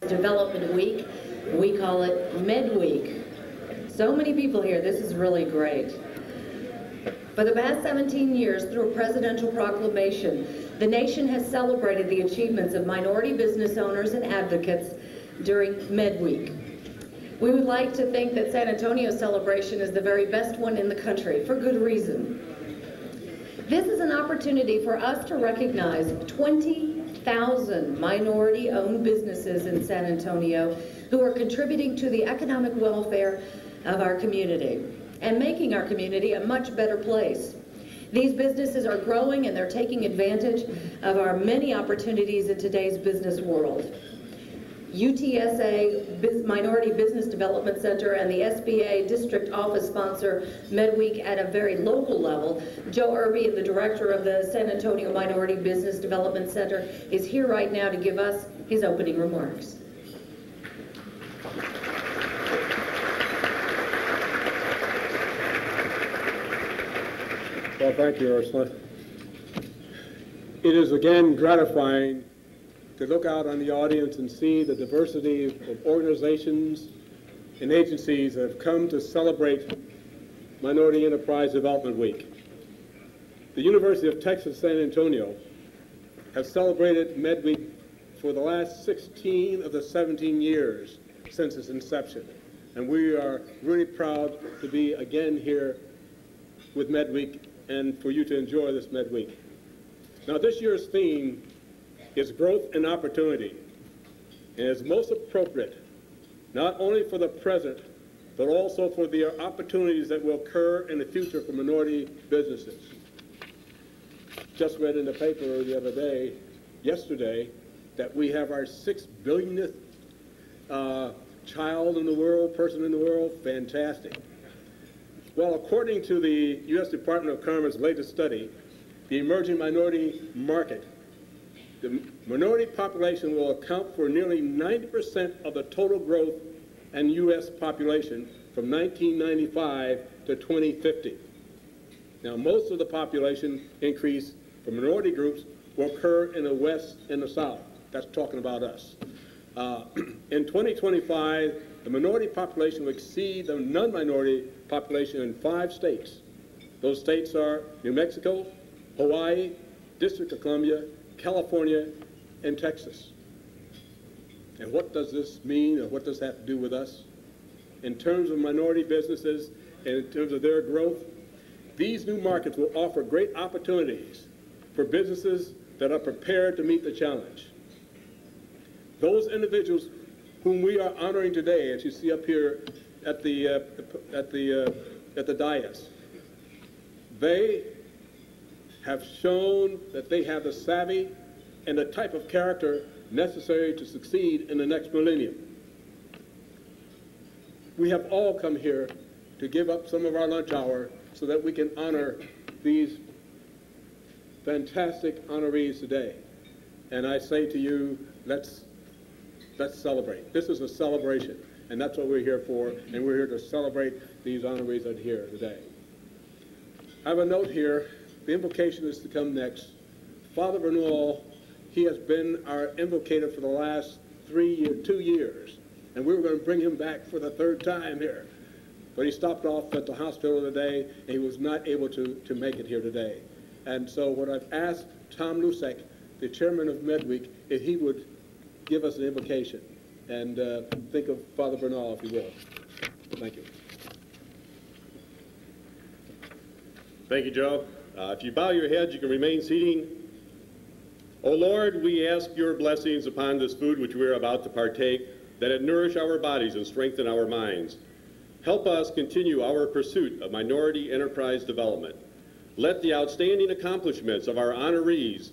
Development Week. We call it Med Week. So many people here. This is really great. For the past 17 years, through a presidential proclamation, the nation has celebrated the achievements of minority business owners and advocates during Med Week. We would like to think that San Antonio's celebration is the very best one in the country, for good reason. This is an opportunity for us to recognize 20,000 minority-owned businesses in San Antonio who are contributing to the economic welfare of our community and making our community a much better place. These businesses are growing and they're taking advantage of our many opportunities in today's business world. UTSA Minority Business Development Center and the SBA District Office sponsor Med Week at a very local level. Joe Irby, the director of the San Antonio Minority Business Development Center, is here right now to give us his opening remarks. Well, thank you, Ursula. It is again gratifying to look out on the audience and see the diversity of organizations and agencies that have come to celebrate Minority Enterprise Development Week. The University of Texas San Antonio has celebrated Med Week for the last 16 of the 17 years since its inception. And we are really proud to be again here with Med Week and for you to enjoy this Med Week. Now, this year's theme is growth and opportunity, and is most appropriate not only for the present, but also for the opportunities that will occur in the future for minority businesses. Just read in the paper the other day, yesterday, that we have our 6 billionth child in the world, person in the world. Fantastic. Well, according to the U.S. Department of Commerce's latest study, the emerging minority market, the minority population will account for nearly 90% of the total growth in U.S. population from 1995 to 2050. Now, most of the population increase for minority groups will occur in the West and the South. That's talking about us. In 2025, the minority population will exceed the non-minority population in 5 states. Those states are New Mexico, Hawaii, District of Columbia, California, and Texas. And what does this mean, and what does that have to do with us? In terms of minority businesses and in terms of their growth, these new markets will offer great opportunities for businesses that are prepared to meet the challenge. Those individuals whom we are honoring today, as you see up here at the dais, they have shown that they have the savvy and the type of character necessary to succeed in the next millennium. We have all come here to give up some of our lunch hour so that we can honor these fantastic honorees today. And I say to you, let's celebrate. This is a celebration, and that's what we're here for, and we're here to celebrate these honorees that are here today. I have a note here. The invocation is to come next. Father Bernal, he has been our invocator for the last 2 years, and we were going to bring him back for the 3rd time here. But he stopped off at the hospital today, and he was not able to make it here today. And so what I've asked Tom Lusek, the chairman of Med Week, if he would give us an invocation. And think of Father Bernal, if you will. Thank you. Thank you, Joe. If you bow your heads, you can remain seating. O Lord, we ask your blessings upon this food which we are about to partake, that it nourish our bodies and strengthen our minds. Help us continue our pursuit of minority enterprise development. Let the outstanding accomplishments of our honorees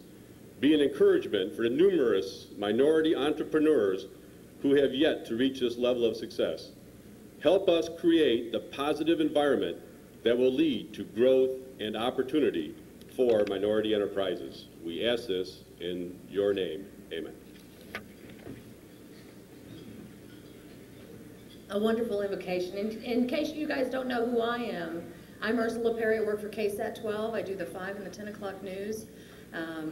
be an encouragement for the numerous minority entrepreneurs who have yet to reach this level of success. Help us create the positive environment that will lead to growth and opportunity for minority enterprises. We ask this in your name. Amen. A wonderful invocation. In case you guys don't know who I am, I'm Ursula Perry. I work for KSAT 12. I do the 5 and the 10 o'clock news.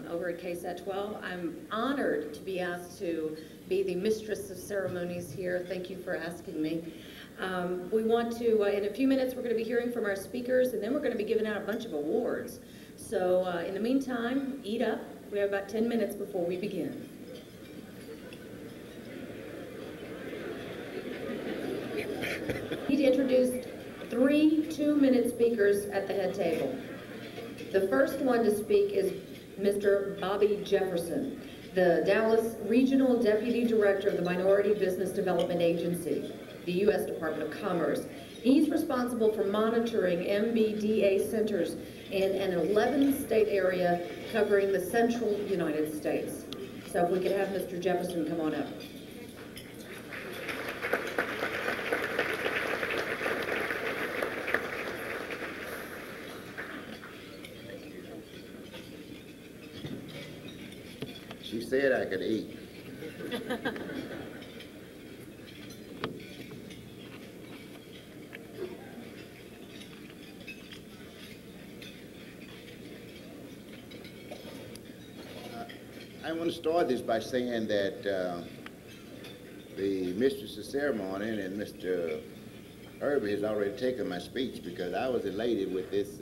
over at KSAT 12. I'm honored to be asked to be the mistress of ceremonies here. Thank you for asking me. We want to, in a few minutes, we're going to be hearing from our speakers, and then we're going to be giving out a bunch of awards. So in the meantime, eat up. We have about 10 minutes before we begin. I need to introduce 3 2-minute speakers at the head table. The first one to speak is Mr. Bobby Jefferson, the Dallas Regional Deputy Director of the Minority Business Development Agency, the U.S. Department of Commerce. He's responsible for monitoring MBDA centers in an 11-state area covering the central United States. So if we could have Mr. Jefferson come on up. She said I could eat. I want to start this by saying that the mistress of ceremony and Mr. Irby has already taken my speech, because I was elated with this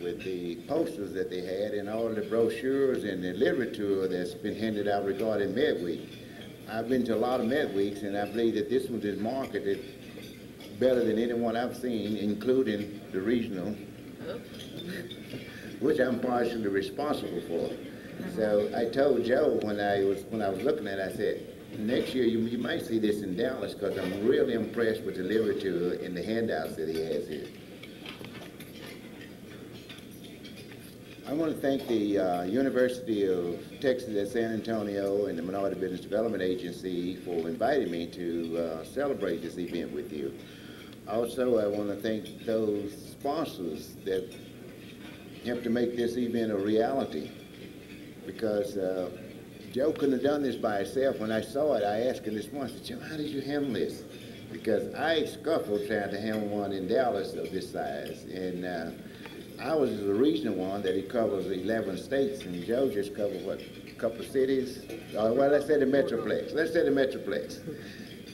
with the posters that they had and all the brochures and the literature that's been handed out regarding Med Week. I've been to a lot of Med Weeks, and I believe that this one is marketed better than any one I've seen, including the regional, which I'm partially responsible for. So I told Joe when I was looking at it, I said, next year you might see this in Dallas, because I'm really impressed with the literature and the handouts that he has here. I want to thank the University of Texas at San Antonio and the Minority Business Development Agency for inviting me to celebrate this event with you. Also, I want to thank those sponsors that helped to make this event a reality, because Joe couldn't have done this by himself. When I saw it, I asked him this morning, I said, Joe, how did you handle this? Because I scuffled trying to handle one in Dallas of this size, and I was the regional one that he covers 11 states, and Joe just covered, what, a couple of cities? Well, let's say the Metroplex. Let's say the Metroplex.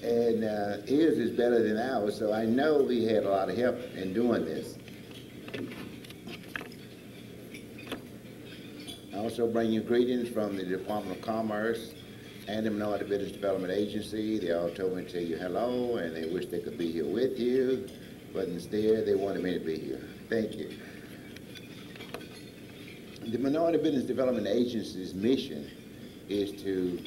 And his is better than ours, so I know he had a lot of help in doing this. I also bring you greetings from the Department of Commerce and the Minority Business Development Agency. They all told me to tell you hello, and they wish they could be here with you, but instead they wanted me to be here. Thank you. The Minority Business Development Agency's mission is to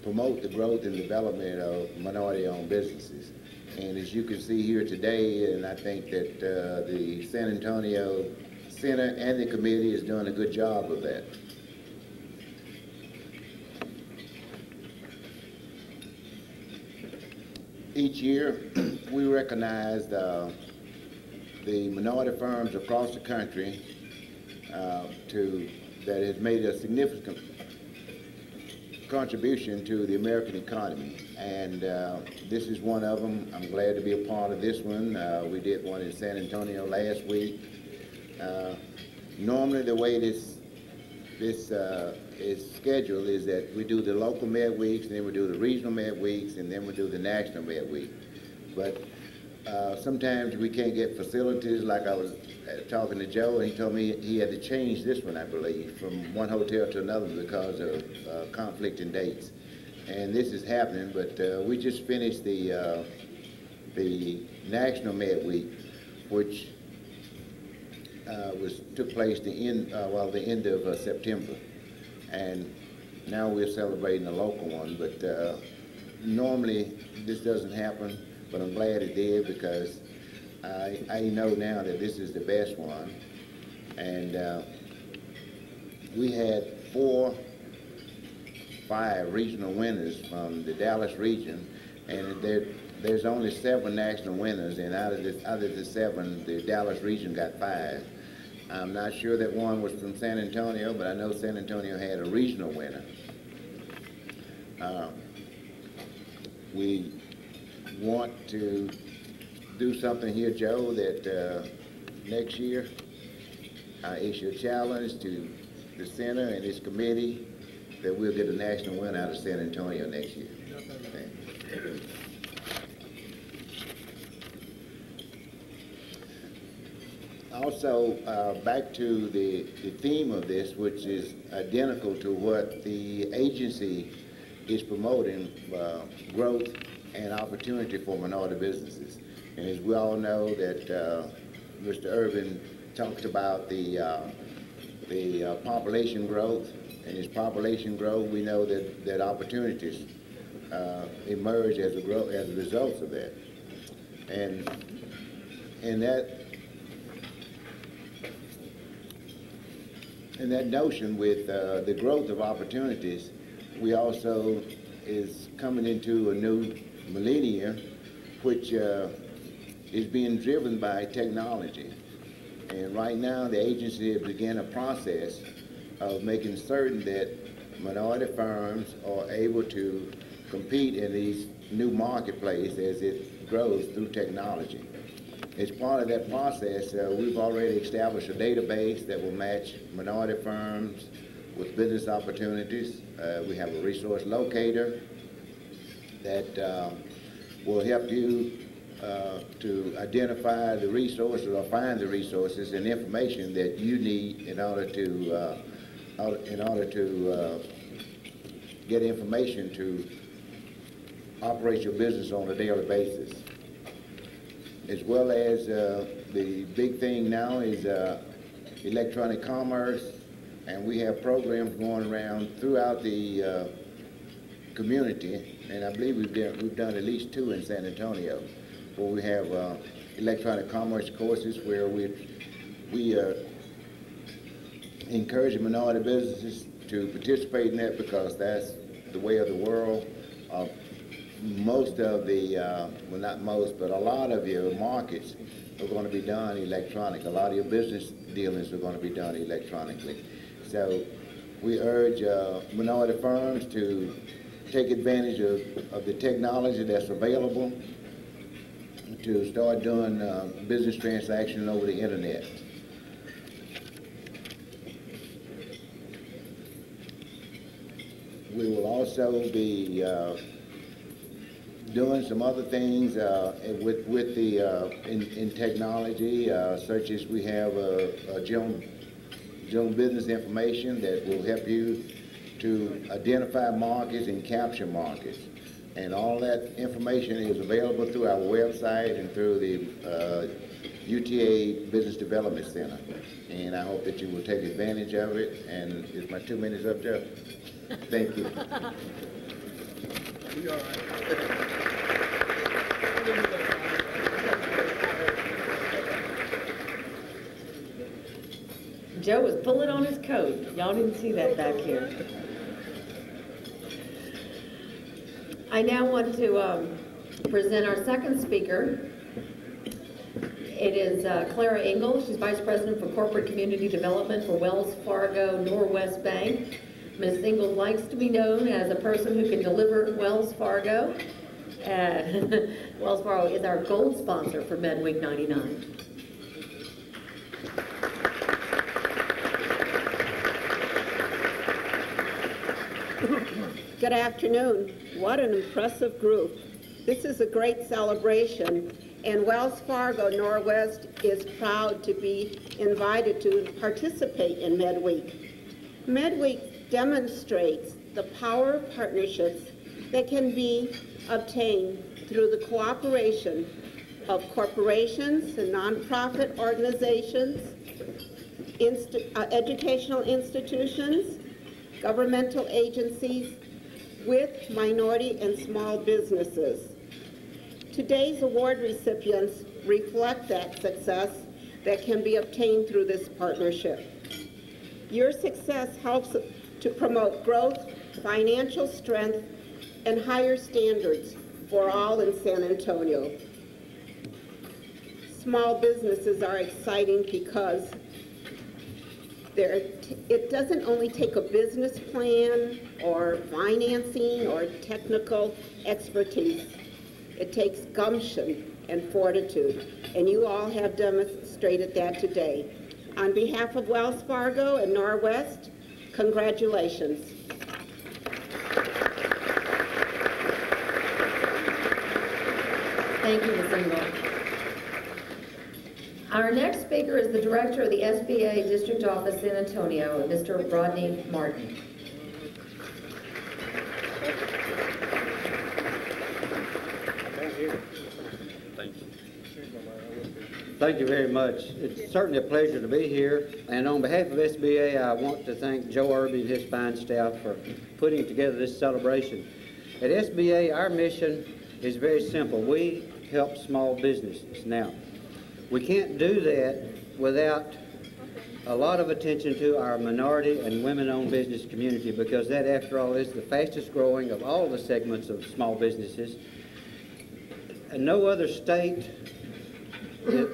promote the growth and development of minority-owned businesses. And as you can see here today, and I think that the San Antonio Center and the committee is doing a good job of that. Each year, we recognize the minority firms across the country that has made a significant contribution to the American economy, and this is one of them. I'm glad to be a part of this one. We did one in San Antonio last week. Normally, the way this is scheduled is that we do the local Med Weeks, and then we do the regional Med Weeks, and then we do the national Med Week. But sometimes we can't get facilities. Like I was talking to Joe, and he told me he had to change this one, I believe, from one hotel to another because of conflicting dates. And this is happening, but we just finished the National Med Week, which took place the end of September. And now we're celebrating the local one, but normally this doesn't happen, but I'm glad it did, because I know now that this is the best one. And we had 5 regional winners from the Dallas region, and there's only 7 national winners, and out of the 7, the Dallas region got 5. I'm not sure that one was from San Antonio, but I know San Antonio had a regional winner. We want to do something here, Joe, that next year I issue a challenge to the center and its committee that we'll get a national win out of San Antonio next year. Also, back to the theme of this, which is identical to what the agency is promoting, growth and opportunity for minority businesses. And as we all know that Mr. Irvin talked about the population growth, and as population growth, we know that opportunities emerge as a result of that. And that notion with the growth of opportunities, we also is coming into a new millennia, which is being driven by technology. And right now, the agency has begun a process of making certain that minority firms are able to compete in these new marketplace as it grows through technology. As part of that process, we've already established a database that will match minority firms with business opportunities. We have a resource locator that will help you to identify the resources or find the resources and information that you need in order to get information to operate your business on a daily basis. As well as the big thing now is electronic commerce, and we have programs going around throughout the community, and I believe we've done at least 2 in San Antonio, where we have electronic commerce courses where we encourage minority businesses to participate in that, because that's the way of the world. Most of the, well, not most, but a lot of your markets are going to be done electronic. A lot of your business dealings are going to be done electronically. So we urge minority firms to take advantage of the technology that's available to start doing business transactions over the internet. We will also be doing some other things with the in technology, such as we have a general business information that will help you to identify markets and capture markets. And all that information is available through our website and through the UTA Business Development Center. And I hope that you will take advantage of it. And is my 2 minutes up, Joe? Thank you. Be all right. Joe was pulling on his coat. Y'all didn't see that back here. I now want to present our second speaker. It is Clara Engel. She's Vice President for Corporate Community Development for Wells Fargo Norwest Bank. Ms. Engel likes to be known as a person who can deliver Wells Fargo. Wells Fargo is our gold sponsor for MedWeek 99. Good afternoon. What an impressive group. This is a great celebration, and Wells Fargo Norwest is proud to be invited to participate in MedWeek. MedWeek demonstrates the power of partnerships that can be obtained through the cooperation of corporations and nonprofit organizations, educational institutions, governmental agencies, with minority and small businesses. Today's award recipients reflect that success that can be obtained through this partnership. Your success helps to promote growth, financial strength, and higher standards for all in San Antonio. Small businesses are exciting because it doesn't only take a business plan or financing or technical expertise. It takes gumption and fortitude, and you all have demonstrated that today. On behalf of Wells Fargo and Norwest, congratulations. Thank you, Ms. Engel. Our next speaker is the Director of the SBA District Office San Antonio, Mr. Rodney Martin. Thank you very much. It's certainly a pleasure to be here. And on behalf of SBA, I want to thank Joe Irby and his fine staff for putting together this celebration. At SBA, our mission is very simple. We help small businesses. Now, we can't do that without a lot of attention to our minority and women-owned business community, because that, after all, is the fastest growing of all the segments of small businesses. And no other state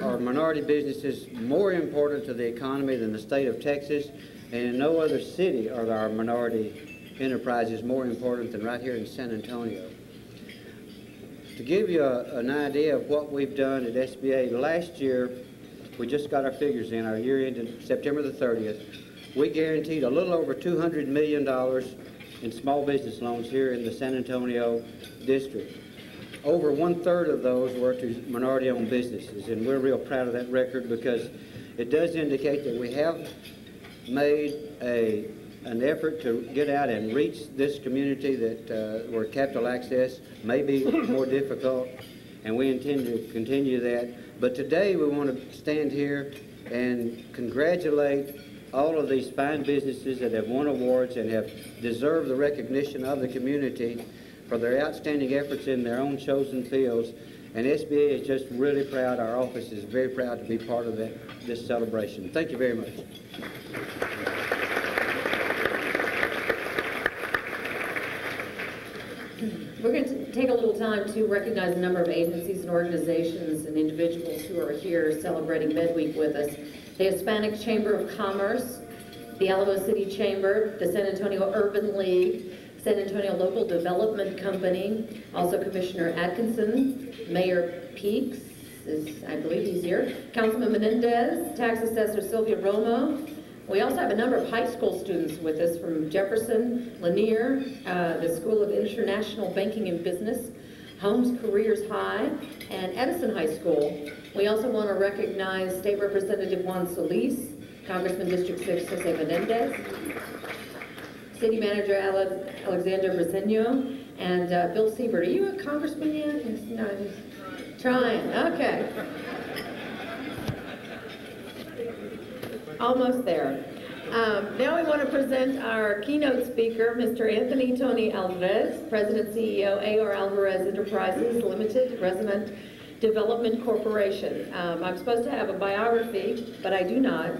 or minority business is more important to the economy than the state of Texas, and in no other city are our minority enterprises more important than right here in San Antonio. To give you an idea of what we've done at SBA, last year, we just got our figures in, our year ended September the 30th. We guaranteed a little over $200 million in small business loans here in the San Antonio district. Over 1/3 of those were to minority-owned businesses, and we're real proud of that record because it does indicate that we have made an effort to get out and reach this community that where capital access may be more difficult, and we intend to continue that. But today we want to stand here and congratulate all of these fine businesses that have won awards and have deserved the recognition of the community for their outstanding efforts in their own chosen fields. And SBA is just really proud. Our office is very proud to be part of this celebration. Thank you very much. We're going to take a little time to recognize a number of agencies and organizations and individuals who are here celebrating Midweek with us. The Hispanic Chamber of Commerce, the Alamo City Chamber, the San Antonio Urban League, San Antonio Local Development Company, also Commissioner Atkinson, Mayor Peaks, I believe he's here, Councilman Menendez, Tax Assessor Sylvia Romo. We also have a number of high school students with us from Jefferson, Lanier, the School of International Banking and Business, Holmes Careers High, and Edison High School. We also want to recognize State Representative Juan Solis, Congressman District 6 Jose Menendez, City Manager Alexander Briseño, and Bill Siebert. Are you a congressman yet? No, trying. Okay. Almost there. Now we want to present our keynote speaker, Mr. Anthony Tony Alvarez, President CEO, A.R. Alvarez Enterprises Limited, Resident Development Corporation. I'm supposed to have a biography, but I do not.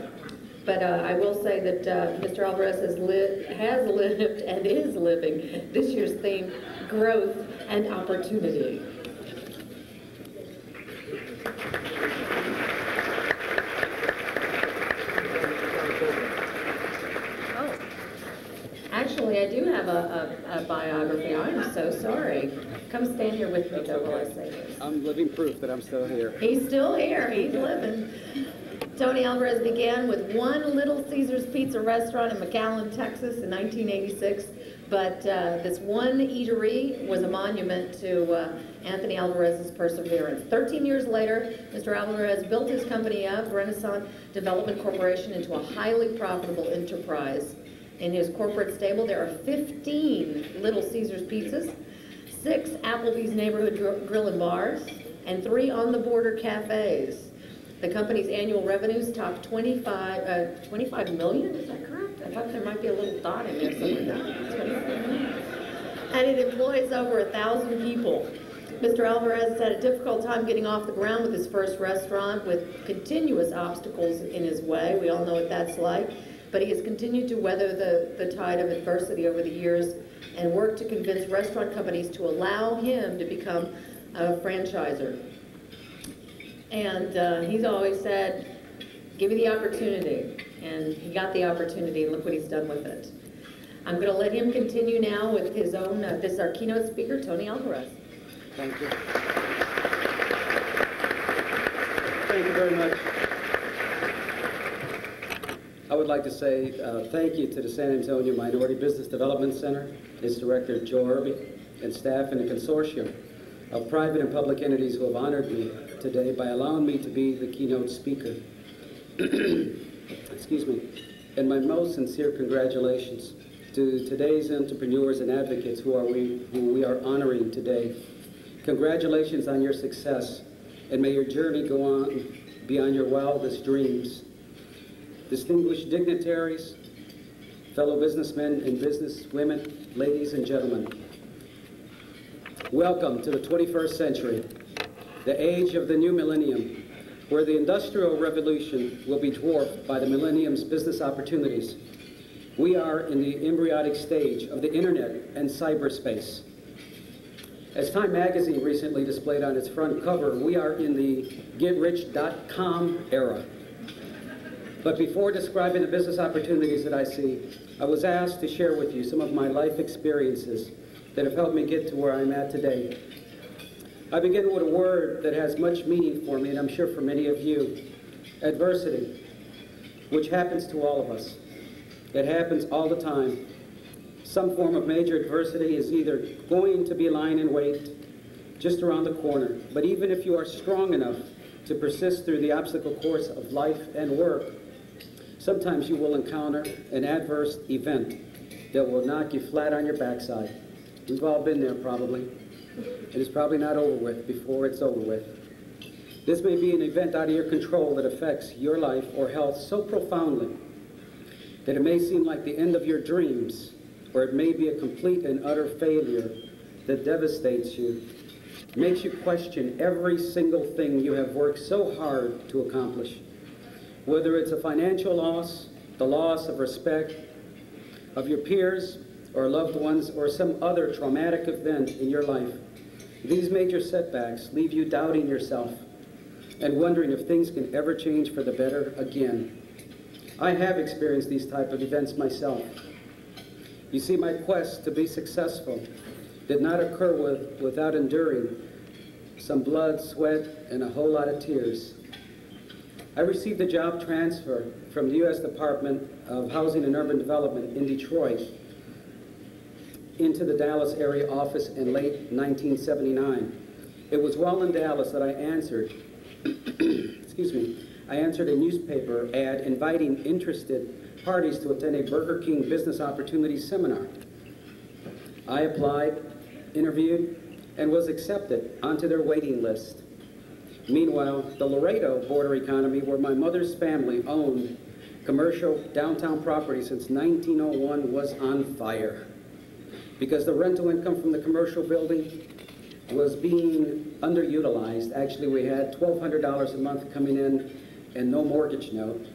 But I will say that Mr. Alvarez has lived and is living this year's theme, growth and opportunity. Actually, I do have a biography. I'm so sorry. Come stand here with me, Joe, while I say this. I'm living proof that I'm still here. He's still here. He's living. Tony Alvarez began with one Little Caesars Pizza restaurant in McAllen, Texas in 1986. But this one eatery was a monument to Anthony Alvarez's perseverance. 13 years later, Mr. Alvarez built his company up, Renaissance Development Corporation, into a highly profitable enterprise. In his corporate stable, there are 15 Little Caesars pizzas, 6 Applebee's neighborhood grill and bars, and 3 on-the-border cafes. The company's annual revenues top 25 million, is that correct? I thought there might be a little dot in there somewhere. No, 25 million. And it employs over 1,000 people. Mr. Alvarez had a difficult time getting off the ground with his first restaurant, with continuous obstacles in his way. We all know what that's like. But he has continued to weather the tide of adversity over the years and worked to convince restaurant companies to allow him to become a franchisor. And he's always said, give me the opportunity. And he got the opportunity, and look what he's done with it. I'm going to let him continue now with his own, this is our keynote speaker, Tony Alvarez. Thank you. Thank you very much. would like to say thank you to the San Antonio Minority Business Development Center, its director, Joe Irby, and staff in the consortium of private and public entities who have honored me today by allowing me to be the keynote speaker. Excuse me. And my most sincere congratulations to today's entrepreneurs and advocates who we are honoring today. Congratulations on your success, and may your journey go on beyond your wildest dreams. Distinguished dignitaries, fellow businessmen and businesswomen, ladies and gentlemen, welcome to the 21st century, the age of the new millennium, where the Industrial Revolution will be dwarfed by the millennium's business opportunities. We are in the embryonic stage of the internet and cyberspace. As Time magazine recently displayed on its front cover, we are in the getrich.com era. But before describing the business opportunities that I see, I was asked to share with you some of my life experiences that have helped me get to where I'm at today. I begin with a word that has much meaning for me, and I'm sure for many of you: adversity, which happens to all of us. It happens all the time. Some form of major adversity is either going to be lying in wait just around the corner, but even if you are strong enough to persist through the obstacle course of life and work, sometimes you will encounter an adverse event that will knock you flat on your backside. We've all been there probably. And it's probably not over with before it's over with. This may be an event out of your control that affects your life or health so profoundly that it may seem like the end of your dreams, or it may be a complete and utter failure that devastates you, makes you question every single thing you have worked so hard to accomplish. Whether it's a financial loss, the loss of respect of your peers or loved ones, or some other traumatic event in your life, these major setbacks leave you doubting yourself and wondering if things can ever change for the better again. I have experienced these type of events myself. You see, my quest to be successful did not occur without enduring some blood, sweat, and a whole lot of tears. I received a job transfer from the U.S. Department of Housing and Urban Development in Detroit into the Dallas area office in late 1979. It was while in Dallas that I answered, excuse me, I answered a newspaper ad inviting interested parties to attend a Burger King business opportunities seminar. I applied, interviewed, and was accepted onto their waiting list. Meanwhile, the Laredo border economy, where my mother's family owned commercial downtown property since 1901, was on fire. Because the rental income from the commercial building was being underutilized. Actually, we had $1,200 a month coming in and no mortgage note.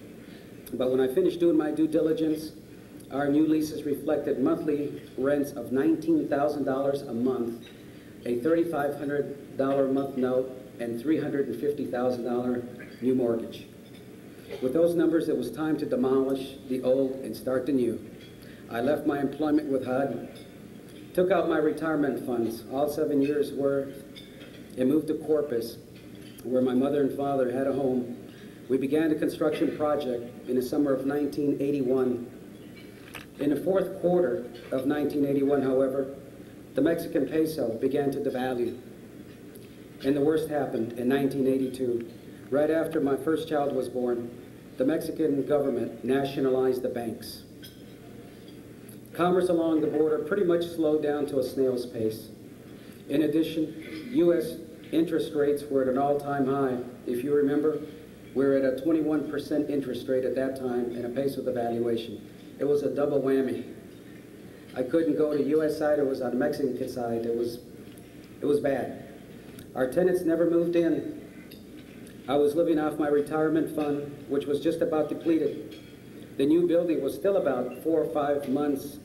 But when I finished doing my due diligence, our new leases reflected monthly rents of $19,000 a month, a $3,500 a month note, and $350,000 new mortgage. With those numbers, it was time to demolish the old and start the new. I left my employment with HUD, took out my retirement funds, all 7 years' worth, and moved to Corpus, where my mother and father had a home. We began a construction project in the summer of 1981. In the fourth quarter of 1981, however, the Mexican peso began to devalue. And the worst happened in 1982. Right after my first child was born, the Mexican government nationalized the banks. Commerce along the border pretty much slowed down to a snail's pace. In addition, U.S. interest rates were at an all-time high. If you remember, we were at a 21% interest rate at that time and a peso devaluation. It was a double whammy. I couldn't go to the U.S. side, it was on the Mexican side. It was bad. Our tenants never moved in. I was living off my retirement fund, which was just about depleted. The new building was still about 4 or 5 months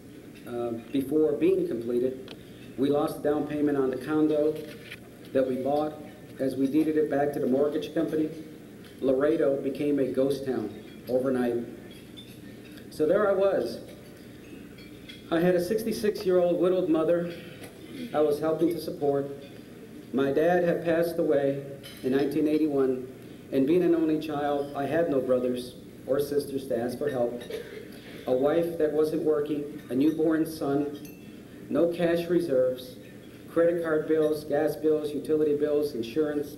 before being completed. We lost the down payment on the condo that we bought as we deeded it back to the mortgage company. Laredo became a ghost town overnight. So there I was. I had a 66-year-old widowed mother I was helping to support. My dad had passed away in 1981, and being an only child, I had no brothers. or sisters to ask for help, a wife that wasn't working, a newborn son, no cash reserves, credit card bills, gas bills, utility bills, insurance,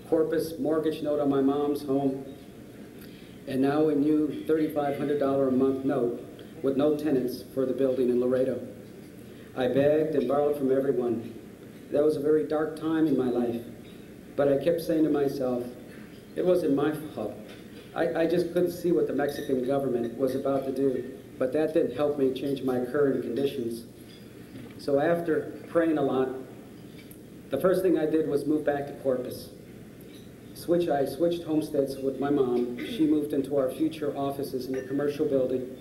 corpus, mortgage note on my mom's home, and now a new $3,500 a month note with no tenants for the building in Laredo. I begged and borrowed from everyone. That was a very dark time in my life, but I kept saying to myself, it wasn't my fault. I just couldn't see what the Mexican government was about to do, but that didn't help me change my current conditions. So after praying a lot, the first thing I did was move back to Corpus. I switched homesteads with my mom. She moved into our future offices in the commercial building,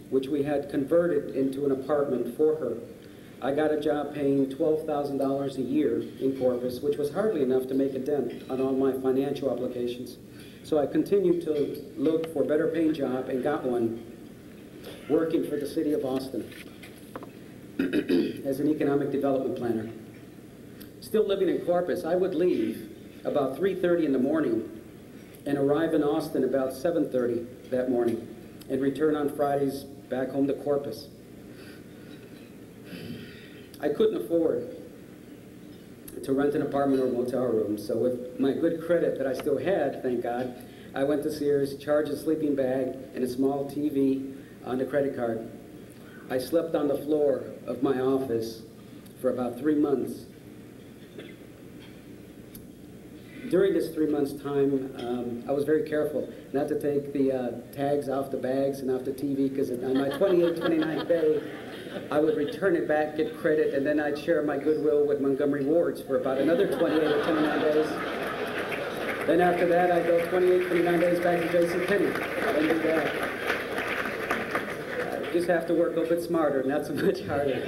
which we had converted into an apartment for her. I got a job paying $12,000 a year in Corpus, which was hardly enough to make a dent on all my financial obligations. So I continued to look for a better paying job and got one, working for the city of Austin as an economic development planner. Still living in Corpus, I would leave about 3:30 in the morning and arrive in Austin about 7:30 that morning and return on Fridays back home to Corpus. I couldn't afford to rent an apartment or motel room, so with my good credit that I still had, thank God, I went to Sears, charged a sleeping bag and a small TV on the credit card. I slept on the floor of my office for about 3 months. During this 3 months' time, I was very careful not to take the tags off the bags and off the TV, because on my 28th, 29th day, I would return it back, get credit, and then I'd share my goodwill with Montgomery Wards for about another 28 or 29 days. Then after that, I'd go 28, 29 days back to JCPenney and do that. I just have to work a little bit smarter, not so much harder.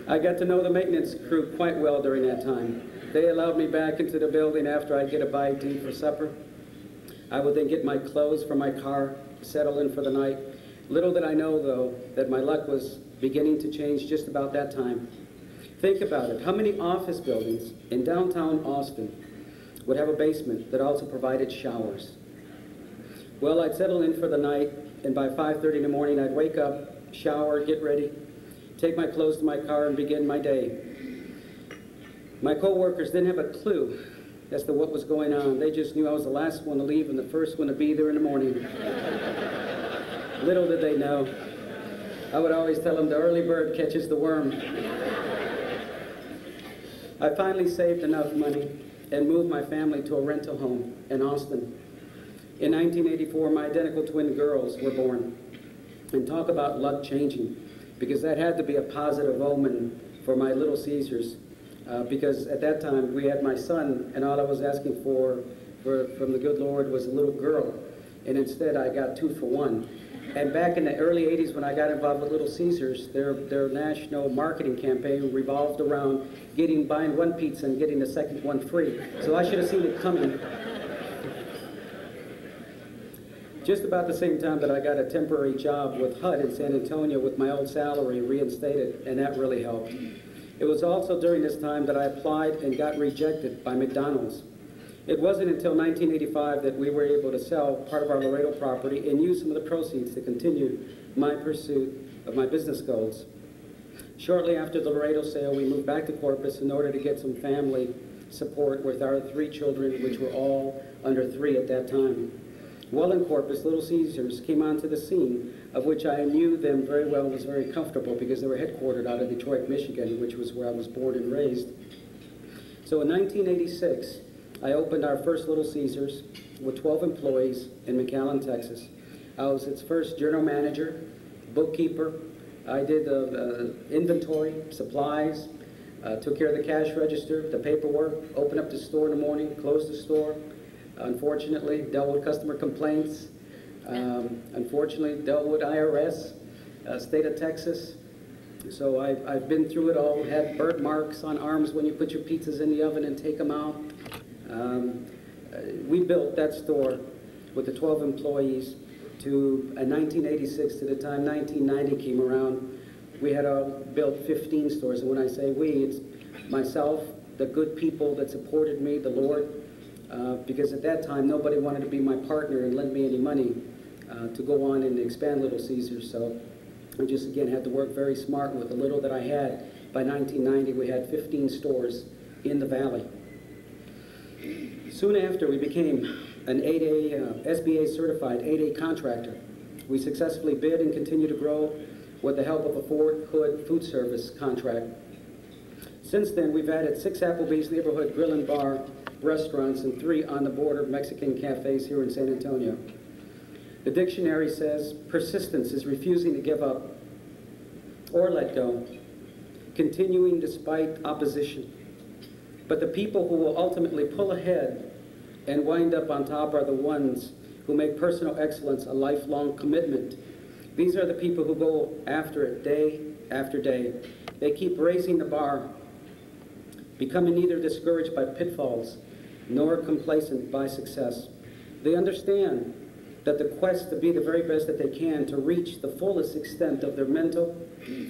I got to know the maintenance crew quite well during that time. They allowed me back into the building after I'd get a bite to eat for supper. I would then get my clothes from my car, settle in for the night. Little did I know, though, that my luck was beginning to change just about that time. Think about it. How many office buildings in downtown Austin would have a basement that also provided showers? Well, I'd settle in for the night, and by 5:30 in the morning, I'd wake up, shower, get ready, take my clothes to my car, and begin my day. My co-workers didn't have a clue as to what was going on. They just knew I was the last one to leave and the first one to be there in the morning. Little did they know. I would always tell them the early bird catches the worm. I finally saved enough money and moved my family to a rental home in Austin. In 1984, my identical twin girls were born. And talk about luck changing, because that had to be a positive omen for my Little Caesars. Because at that time, we had my son, and all I was asking for from the good Lord was a little girl. And instead, I got 2 for 1. And back in the early 80s, when I got involved with Little Caesars, their national marketing campaign revolved around buying 1 pizza and getting the second one free. So I should have seen it coming. Just about the same time that I got a temporary job with HUD in San Antonio with my old salary reinstated, and that really helped. It was also during this time that I applied and got rejected by McDonald's. It wasn't until 1985 that we were able to sell part of our Laredo property and use some of the proceeds to continue my pursuit of my business goals. Shortly after the Laredo sale, we moved back to Corpus in order to get some family support with our 3 children, which were all under 3 at that time. While in Corpus, Little Caesars came onto the scene, of which I knew them very well and was very comfortable because they were headquartered out of Detroit, Michigan, which was where I was born and raised. So in 1986, I opened our first Little Caesars with 12 employees in McAllen, Texas. I was its first general manager, bookkeeper. I did the inventory, supplies, took care of the cash register, the paperwork, opened up the store in the morning, closed the store. Unfortunately, dealt with customer complaints. Unfortunately, dealt with IRS, state of Texas. So I've been through it all, had burnt marks on arms when you put your pizzas in the oven and take them out. We built that store with the 12 employees to 1986 to the time 1990 came around. We had built 15 stores, and when I say we, it's myself, the good people that supported me, the Lord, because at that time nobody wanted to be my partner and lend me any money to go on and expand Little Caesars. So I just, again, had to work very smart with the little that I had. By 1990, we had 15 stores in the valley. Soon after, we became an 8A, SBA certified 8A contractor. We successfully bid and continue to grow with the help of a Fort Hood food service contract. Since then, we've added 6 Applebee's neighborhood grill and bar restaurants and 3 on-the-border Mexican cafes here in San Antonio. The dictionary says persistence is refusing to give up or let go, continuing despite opposition. But the people who will ultimately pull ahead and wind up on top are the ones who make personal excellence a lifelong commitment. These are the people who go after it day after day. They keep raising the bar, becoming neither discouraged by pitfalls nor complacent by success. They understand that the quest to be the very best that they can to reach the fullest extent of their mental,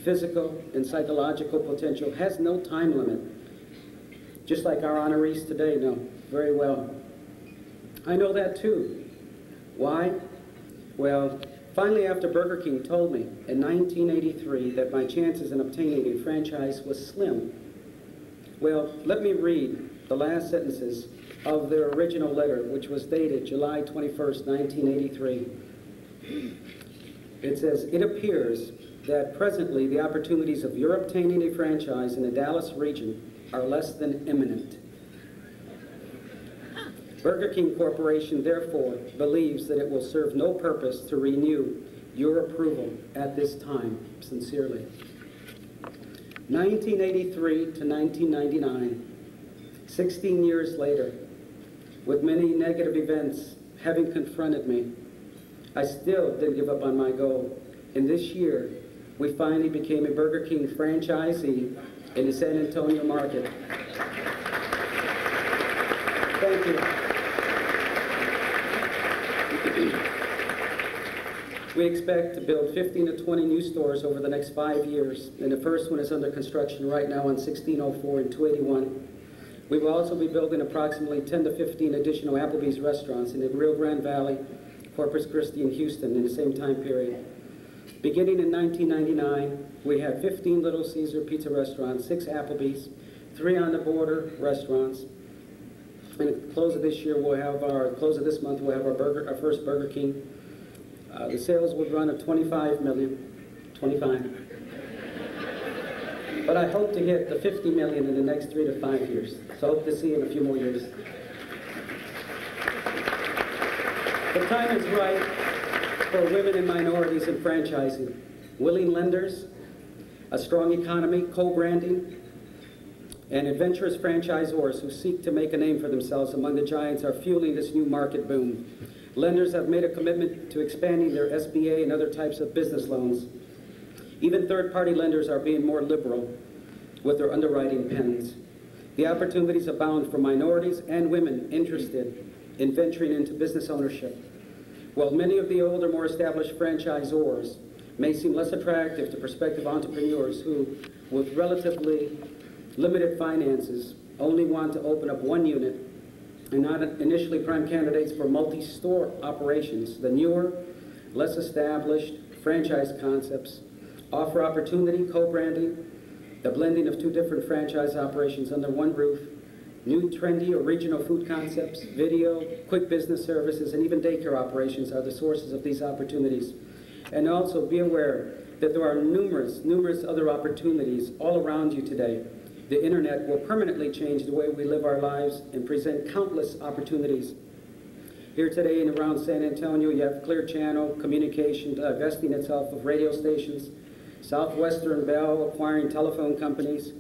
physical, and psychological potential has no time limit. Just like our honorees today know very well. I know that too. Why? Well, finally after Burger King told me in 1983 that my chances in obtaining a franchise was slim, well, let me read the last sentences of their original letter, which was dated July 21st, 1983. It says, "It appears that presently the opportunities of your obtaining a franchise in the Dallas region are less than imminent. Burger King Corporation, therefore, believes that it will serve no purpose to renew your approval at this time. Sincerely." 1983 to 1999, 16 years later, with many negative events having confronted me, I still didn't give up on my goal. And this year, we finally became a Burger King franchisee in the San Antonio market. Thank you. We expect to build 15 to 20 new stores over the next 5 years, and the first one is under construction right now on 1604 and 281. We will also be building approximately 10 to 15 additional Applebee's restaurants in the Rio Grande Valley, Corpus Christi, and Houston in the same time period. Beginning in 1999, we had 15 Little Caesar pizza restaurants, 6 Applebee's, 3 on-the-border restaurants. And at the close of this year, close of this month, we'll have our first Burger King. The sales would run at 25 million, 25. But I hope to hit the 50 million in the next 3 to 5 years. So I hope to see you in a few more years. The time is right for women and minorities in franchising. Willing lenders, a strong economy, co-branding, and adventurous franchisors who seek to make a name for themselves among the giants are fueling this new market boom. Lenders have made a commitment to expanding their SBA and other types of business loans. Even third-party lenders are being more liberal with their underwriting pens. The opportunities abound for minorities and women interested in venturing into business ownership. While many of the older, more established franchisors may seem less attractive to prospective entrepreneurs who, with relatively limited finances, only want to open up one unit and not initially prime candidates for multi-store operations, the newer, less established franchise concepts offer opportunity, co-branding, the blending of 2 different franchise operations under one roof, new trendy or regional food concepts, video, quick business services, and even daycare operations are the sources of these opportunities. And also be aware that there are numerous other opportunities all around you today. The internet will permanently change the way we live our lives and present countless opportunities. Here today and around San Antonio, you have Clear Channel Communication divesting itself of radio stations, Southwestern Bell acquiring telephone companies.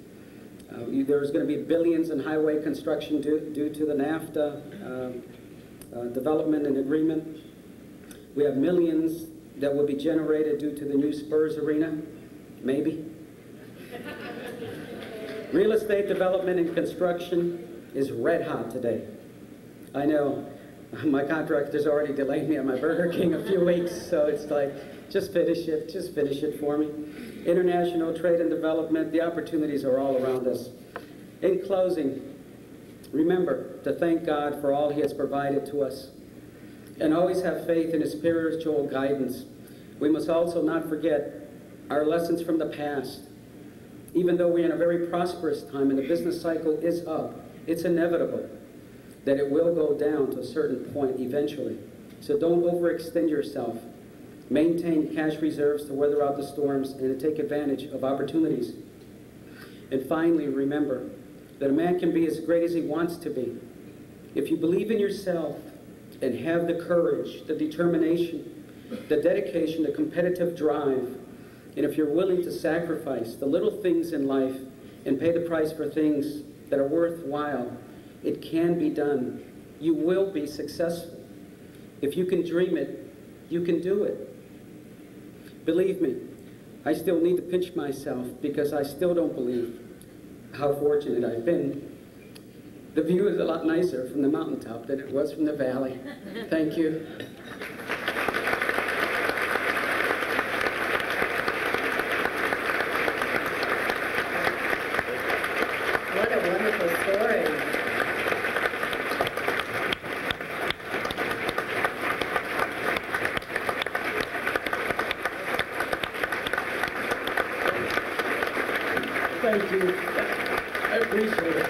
There's going to be billions in highway construction due to the NAFTA development and agreement. We have millions that will be generated due to the new Spurs arena, maybe. Real estate development and construction is red hot today. I know my contractor's already delayed me on my Burger King a few weeks, so it's like, just finish it for me. International trade and development, the opportunities are all around us. In closing, Remember to thank God for all He has provided to us, and always have faith in His spiritual guidance. We must also not forget our lessons from the past. Even though we're in a very prosperous time and the business cycle is up, it's inevitable that it will go down to a certain point eventually. So don't overextend yourself. Maintain cash reserves to weather out the storms and to take advantage of opportunities. And finally, remember that a man can be as great as he wants to be. If you believe in yourself and have the courage, the determination, the dedication, the competitive drive, and if you're willing to sacrifice the little things in life and pay the price for things that are worthwhile, it can be done. You will be successful. If you can dream it, you can do it. Believe me, I still need to pinch myself because I still don't believe how fortunate I've been. The view is a lot nicer from the mountaintop than it was from the valley. Thank you. What a wonderful story. Thank you. I appreciate it.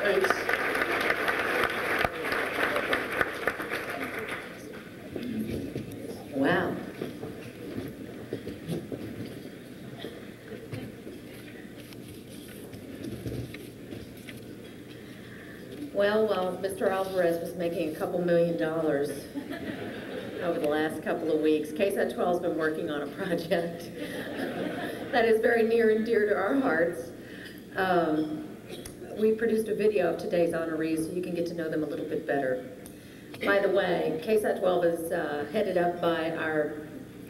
Thanks. Wow. Well, while Mr. Alvarez was making a couple $1 million over the last couple of weeks, KSAT 12's been working on a project that is very near and dear to our hearts. We produced a video of today's honorees so you can get to know them a little bit better. By the way, KSAT 12 is headed up by our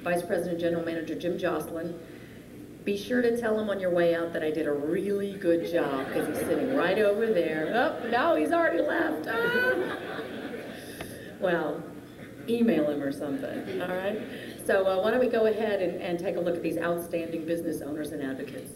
Vice President General Manager Jim Jocelyn. Be sure to tell him on your way out that I did a really good job because he's sitting right over there. Oh, no, he's already left. Ah. Well, email him or something, all right? So why don't we go ahead and take a look at these outstanding business owners and advocates.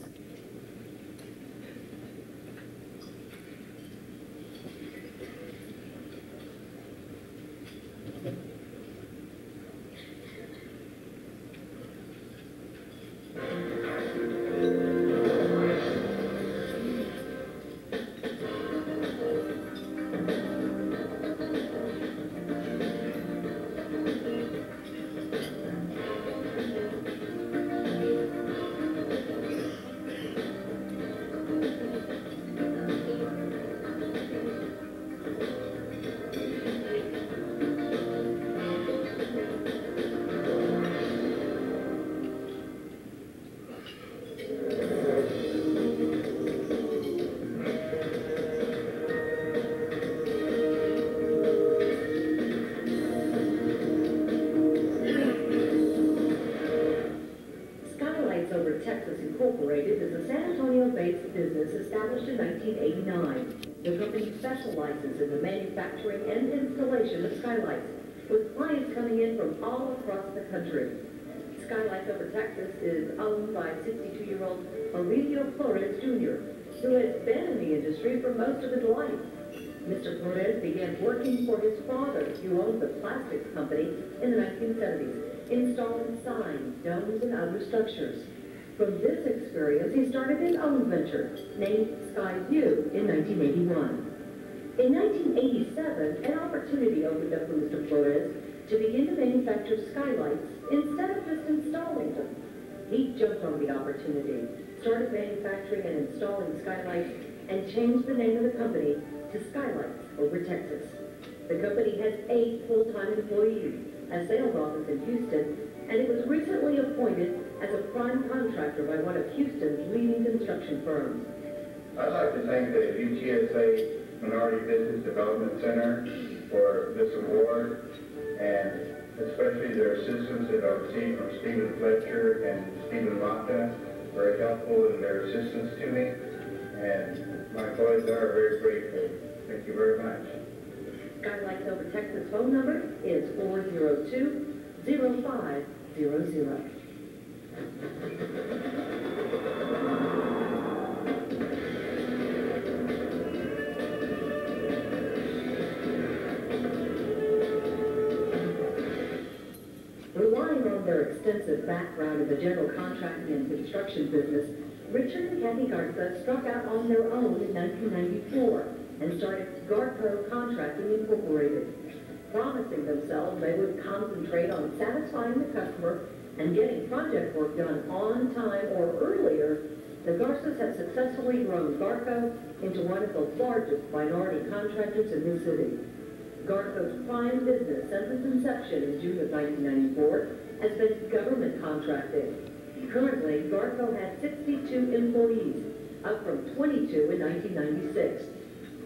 Incorporated is a San Antonio-based business established in 1989. The company specializes in the manufacturing and installation of skylights, with clients coming in from all across the country. Skylights Over Texas is owned by 62-year-old Aurelio Flores Jr., who has been in the industry for most of his life. Mr. Flores began working for his father, who owned the plastics company, in the 1970s, installing signs, domes, and other structures. From this experience, he started his own venture, named Skyview, in 1981. In 1987, an opportunity opened up for Mr. Flores to begin to manufacture skylights instead of just installing them. He jumped on the opportunity, started manufacturing and installing skylights, and changed the name of the company to Skylights Over Texas. The company has 8 full-time employees, a sales office in Houston, and it was recently appointed as a prime contractor by one of Houston's leading construction firms. I'd like to thank the UTSA Minority Business Development Center for this award, and especially their assistance that I've received from Stephen Fletcher and Stephen Mata, very helpful in their assistance to me, and my employees are very grateful. Thank you very much. Skylights Over Texas phone number is 402-0500. Relying on their extensive background in the general contracting and construction business, Richard and Kathy Garza struck out on their own in 1994 and started Garco Contracting Incorporated. Promising themselves they would concentrate on satisfying the customer and getting project work done on time or earlier, the Garces have successfully grown Garco into one of the largest minority contractors in the city. Garco's prime business since its inception in June of 1994 has been government contracting. Currently, Garco has 62 employees, up from 22 in 1996.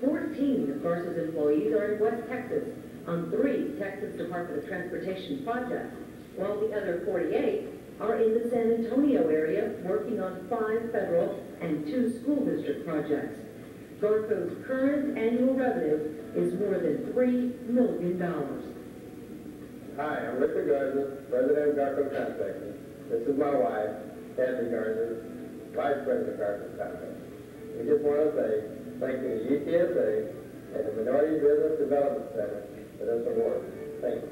14 of Garco's employees are in West Texas on 3 Texas Department of Transportation projects, while the other 48 are in the San Antonio area working on 5 federal and 2 school district projects. Garco's current annual revenue is more than $3 million. Hi, I'm Richard Garza, President of Garco Contracting. This is my wife, Kathy Garza, Vice President of Garco Contracting. We just want to say thank you to UTSA and the Minority Business Development Center for this award. Thank you.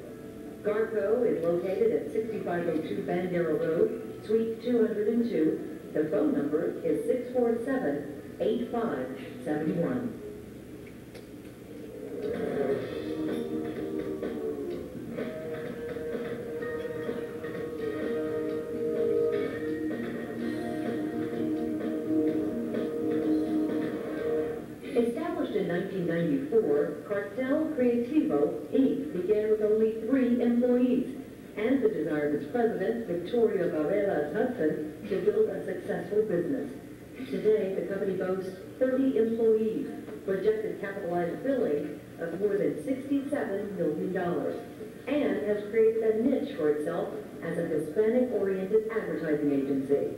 Garco is located at 6502 Bandera Road, Suite 202. The phone number is 647-8571. Established in 1994, Cartel Creativo, Inc. began with only 3 employees and the desire of its president, Victoria Varela Hudson, to build a successful business. Today, the company boasts 30 employees, projected capitalized billing of more than $67 million, and has created a niche for itself as a Hispanic-oriented advertising agency.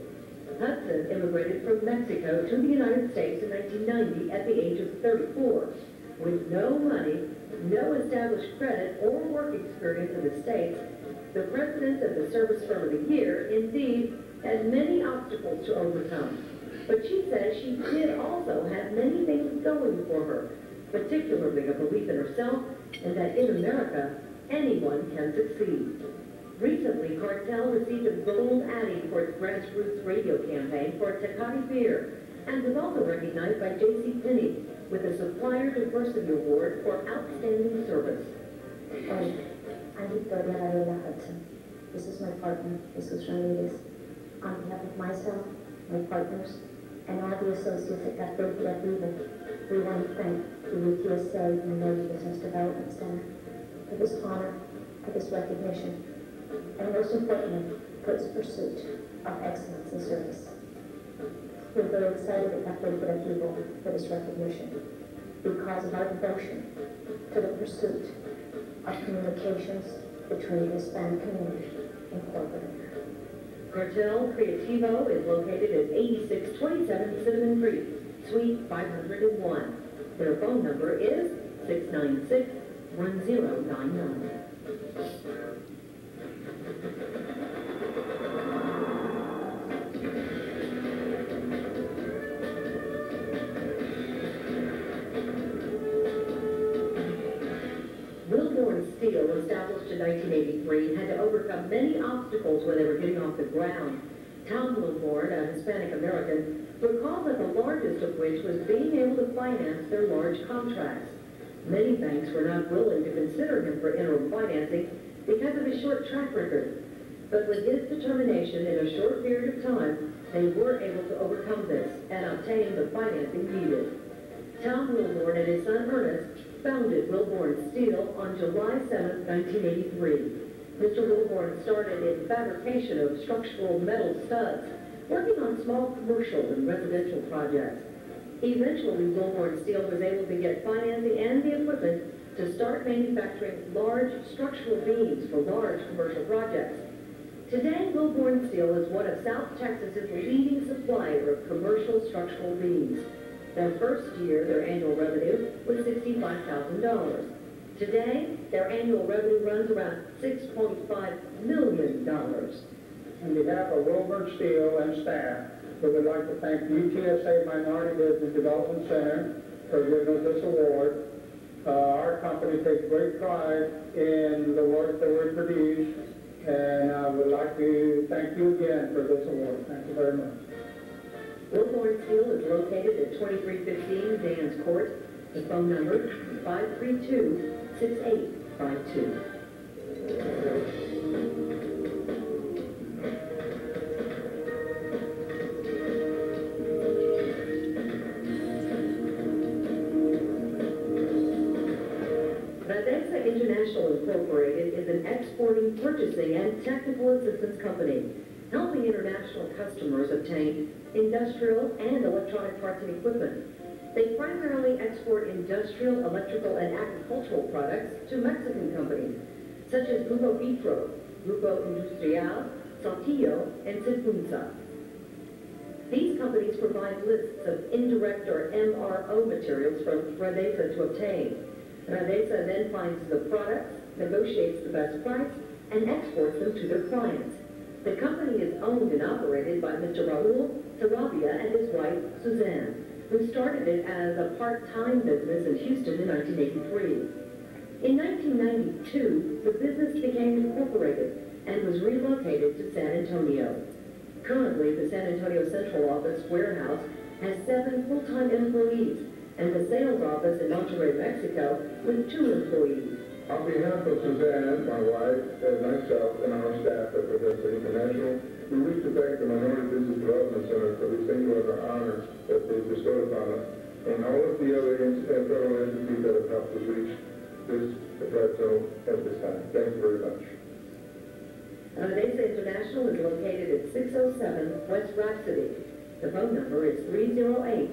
Hudson immigrated from Mexico to the United States in 1990 at the age of 34. With no money, no established credit, or work experience in the States, the president of the Service Firm of the Year indeed had many obstacles to overcome. But she says she did also have many things going for her, particularly a belief in herself and that in America, anyone can succeed. Recently, Cartel received a gold Addy for its grassroots radio campaign for Tecate beer, and was also recognized by J.C. with the Supplier Diversity Award for Outstanding Service. I'm Victoria Varela Hudson. This is my partner, Jesus Ramirez. On behalf of myself, my partners, and all the associates at Cartel Creativo, we want to thank the UTSA Minority Business Development Center for this honor, for this recognition, and most importantly, for its pursuit of excellence in service. We're very excited at Cartel Creativo for this recognition because of our devotion to the pursuit of communications between the Hispanic community and corporate America. Cartel Creativo is located at 8627 Cinnamon Creek, Suite 501. Their phone number is 696-1099. Steel, established in 1983, had to overcome many obstacles when they were getting off the ground. Tom Wilborn, a Hispanic American, recalled that the largest of which was being able to finance their large contracts. Many banks were not willing to consider him for interim financing because of his short track record. But with his determination in a short period of time, they were able to overcome this and obtain the financing needed. Tom Wilborn and his son Ernest founded Wilborn Steel on July 7, 1983. Mr. Wilborn started in fabrication of structural metal studs, working on small commercial and residential projects. Eventually, Wilborn Steel was able to get financing and the equipment to start manufacturing large structural beams for large commercial projects. Today, Wilborn Steel is one of South Texas's leading supplier of commercial structural beams. Their first year, their annual revenue was $65,000. Today, their annual revenue runs around $6.5 million. On behalf of Wilburn Steel and staff, we would like to thank the UTSA Minority Business Development Center for giving us this award. Our company takes great pride in the work that we produce, and this award. Thank you very much. Wilborn Steel is located at 2315 Dan's Court. The phone number 532-6852. International Incorporated is an exporting, purchasing, and technical assistance company, helping international customers obtain industrial and electronic parts and equipment. They primarily export industrial, electrical, and agricultural products to Mexican companies, such as Grupo Vitro, Grupo Industrial, Saltillo, and Sipunza. These companies provide lists of indirect or MRO materials from Radesa to obtain. Radesa then finds the products, negotiates the best price, and exports them to their clients. The company is owned and operated by Mr. Raul Sarabia and his wife, Suzanne, who started it as a part-time business in Houston in 1983. In 1992, the business became incorporated and was relocated to San Antonio. Currently, the San Antonio Central Office warehouse has 7 full-time employees, and the sales office in Monterrey, Mexico, with 2 employees. On behalf of Suzanne, my wife, and myself, and our staff at Radesa International, we wish to thank the Minority Business Development Center for this singular honor that they bestowed upon us, and all of the other federal entities that have helped us reach this plateau at this time. Thank you very much. Radesa International is located at 607 West Rhapsody. The phone number is 308-0235.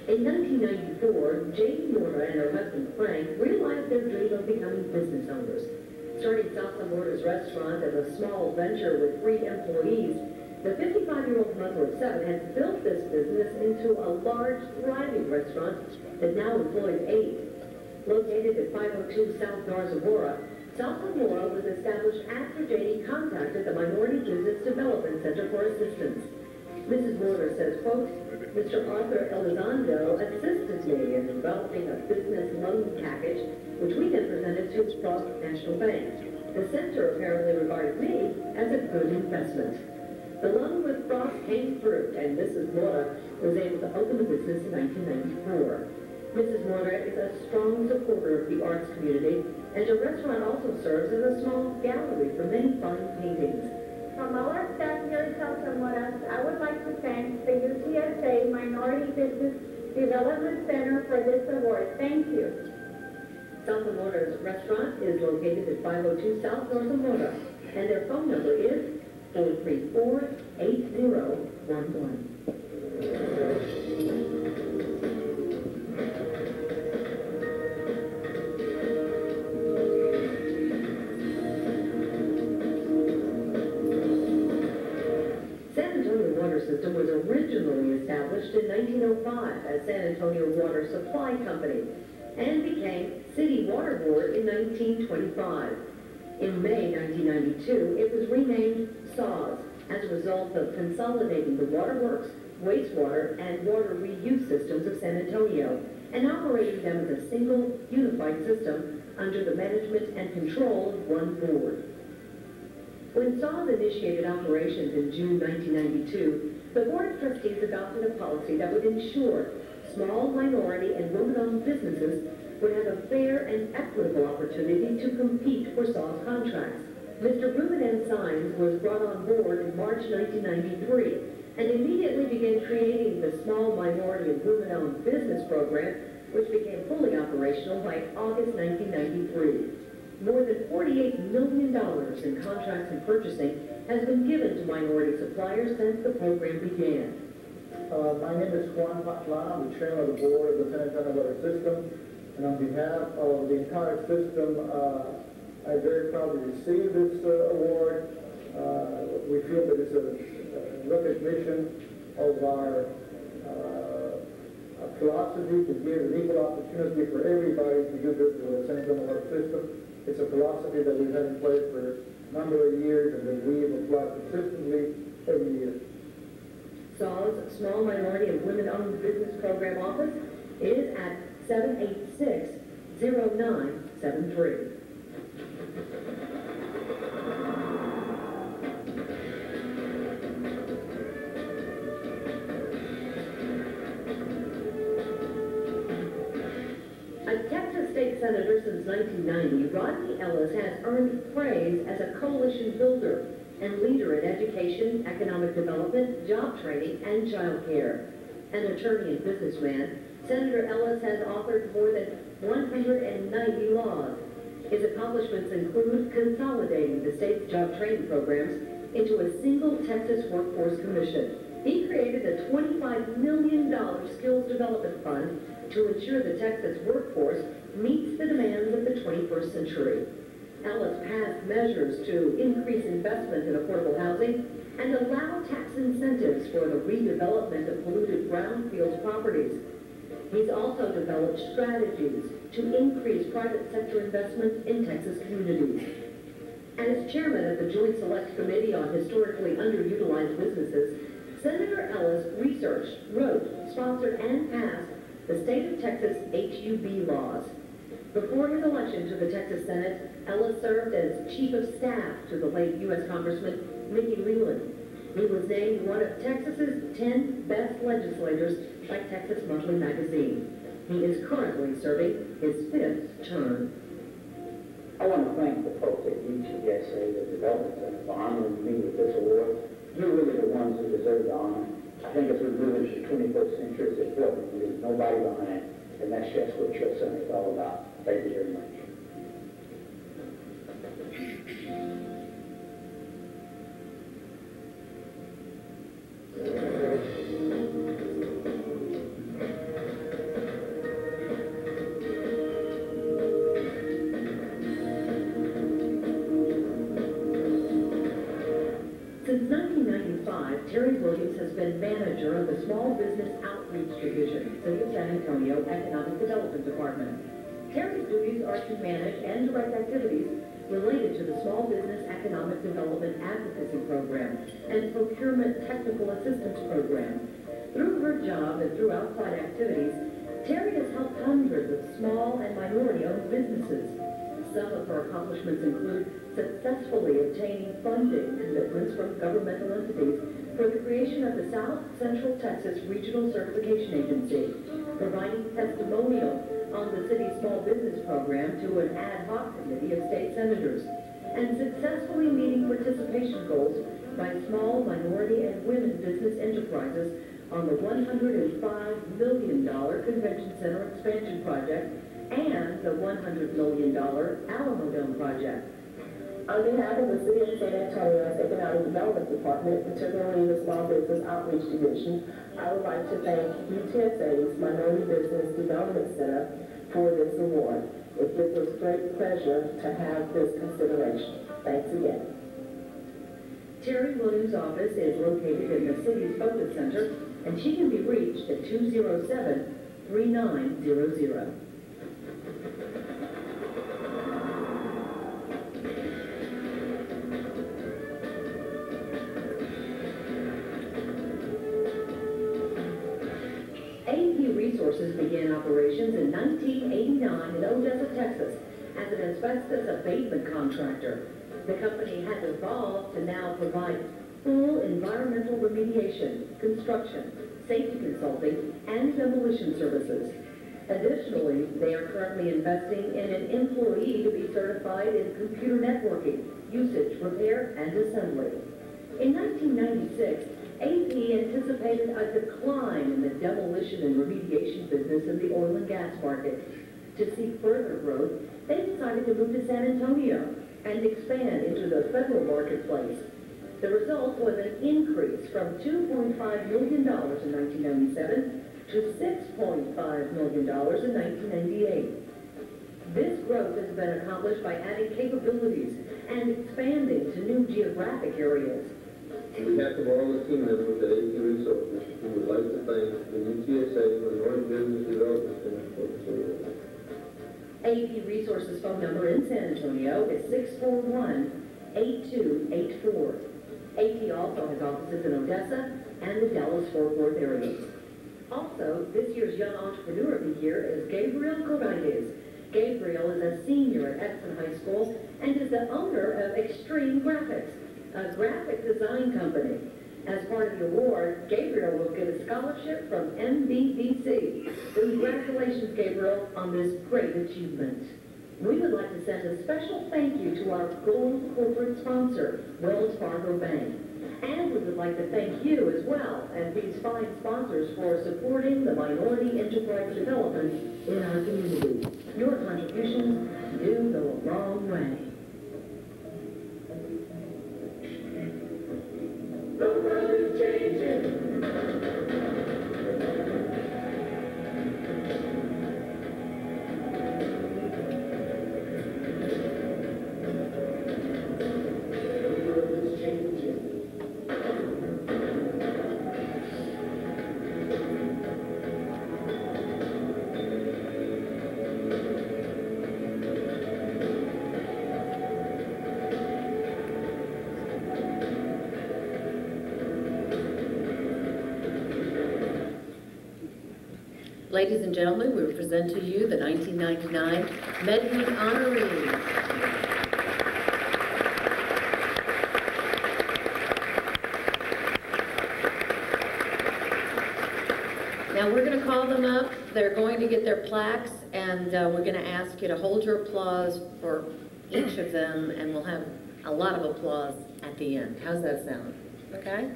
In 1994, Jane Morta and her husband Frank realized their dream of becoming business owners. Starting Salsa Morta's restaurant as a small venture with 3 employees, the 55-year-old mother of 7 has built this business into a large, thriving restaurant that now employs 8. Located at 502 South Garzamora, Salsa Mora was established after Janie contacted the Minority Business Development Center for assistance. Mrs. Mortar says, quote, Mr. Arthur Elizondo assisted me in developing a business loan package, which we then presented to Frost National Bank. The center apparently regarded me as a good investment. The loan with Frost came through, and Mrs. Morta was able to open the business in 1994. Mrs. Morta is a strong supporter of the arts community, and her restaurant also serves as a small gallery for many fine paintings. From our staff here at Salsa Moras, I would like to thank the UTSA Minority Business Development Center for this award. Thank you. Salsa Mora's restaurant is located at 502 South Garzamora, and their phone number is 434-8011. System was originally established in 1905 as San Antonio Water Supply Company and became City Water Board in 1925. In May 1992, it was renamed SAWS as a result of consolidating the waterworks, wastewater, and water reuse systems of San Antonio and operating them as a single unified system under the management and control of one board. When SAWS initiated operations in June 1992, the Board of Trustees adopted a policy that would ensure small minority and women-owned businesses would have a fair and equitable opportunity to compete for SAWS contracts. Mr. Ruben M. Sines was brought on board in March 1993 and immediately began creating the Small Minority and Women-Owned Business Program, which became fully operational by August 1993. More than $48 million in contracts and purchasing has been given to minority suppliers since the program began. My name is Juan Patla. I'm the chairman of the board of the San Antonio Water System. And on behalf of the entire system, I'm very proud to receive this award. We feel that it's a recognition of our philosophy to give an equal opportunity for everybody to do business with the San Antonio Water System. It's a philosophy that we've had in place for a number of years and that we have applied consistently every year. SAW's Small Minority and Women-Owned Business Program office is at 786-0973. A Texas state senator since 1990, Rodney Ellis has earned praise as a coalition builder and leader in education, economic development, job training, and child care. An attorney and businessman, Senator Ellis has authored more than 190 laws. His accomplishments include consolidating the state's job training programs into a single Texas Workforce Commission. He created a $25 million skills development fund to ensure the Texas workforce meets the demands of the 21st century. Ellis passed measures to increase investment in affordable housing and allow tax incentives for the redevelopment of polluted brownfields properties. He's also developed strategies to increase private sector investment in Texas communities. As chairman of the Joint Select Committee on Historically Underutilized Businesses, Senator Ellis researched, wrote, sponsored, and passed the state of Texas HUB laws. Before his election to the Texas Senate, Ellis served as chief of staff to the late U.S. Congressman Mickey Leland. He was named one of Texas's 10 best legislators by Texas Monthly Magazine. He is currently serving his 5th term. I want to thank the folks at UTSA, the Development Center, for honoring me with this award. You're really the ones who deserve the honor. I think as we move into the 21st century, it's important to leave nobody behind, and that's just what your center is all about. Thank you very much. Since 1995, Terry Williams has been manager of the Small Business Outreach Division, City of San Antonio Economic Development Department. Terry's duties are to manage and direct activities related to the Small Business Economic Development Advocacy Program and Procurement Technical Assistance Program. Through her job and through outside activities, Terry has helped hundreds of small and minority-owned businesses. Some of her accomplishments include successfully obtaining funding commitments from governmental entities for the creation of the South Central Texas Regional Certification Agency, providing testimonial on the city's small business program to an ad hoc committee of state senators, and successfully meeting participation goals by small, minority, and women business enterprises on the $105 million Convention Center expansion project and the $100 million Alamo Dome project. On behalf of the City of San Antonio's Economic Development Department, particularly the Small Business Outreach Division, I would like to thank UTSA's Minority Business Development Center for this award. It gives us great pleasure to have this consideration. Thanks again. Terry Williams' office is located in the city's Focus Center, and she can be reached at 207-3900. Resources began operations in 1989 in Odessa, Texas, as an asbestos abatement contractor. The company has evolved to now provide full environmental remediation, construction, safety consulting, and demolition services. Additionally, they are currently investing in an employee to be certified in computer networking, usage, repair, and assembly. In 1996, AP anticipated a decline in the demolition and remediation business in the oil and gas market. To seek further growth, they decided to move to San Antonio and expand into the federal marketplace. The result was an increase from $2.5 million in 1997 to $6.5 million in 1998. This growth has been accomplished by adding capabilities and expanding to new geographic areas. On behalf of all the team members at AP Resources, we would like to thank the UTSA Minority Business Development Center for this award. AP Resources phone number in San Antonio is 641-8284. AT also has offices in Odessa and the Dallas-Fort Worth areas. Also, this year's Young Entrepreneur of the Year is Gabriel Corvaldes. Gabriel is a senior at Edson High School and is the owner of Extreme Graphics, a graphic design company. As part of the award, Gabriel will get a scholarship from MBBC. Congratulations, Gabriel, on this great achievement. We would like to send a special thank you to our gold corporate sponsor, Wells Fargo Bank. And we would like to thank you as well as these fine sponsors for supporting the minority enterprise development in our community. Your contributions do go a long way. The world is changing. Ladies and gentlemen, we present to you the 1999 Medweek honorees. Now we're going to call them up. They're going to get their plaques, and we're going to ask you to hold your applause for each of them, and we'll have a lot of applause at the end. How's that sound? Okay?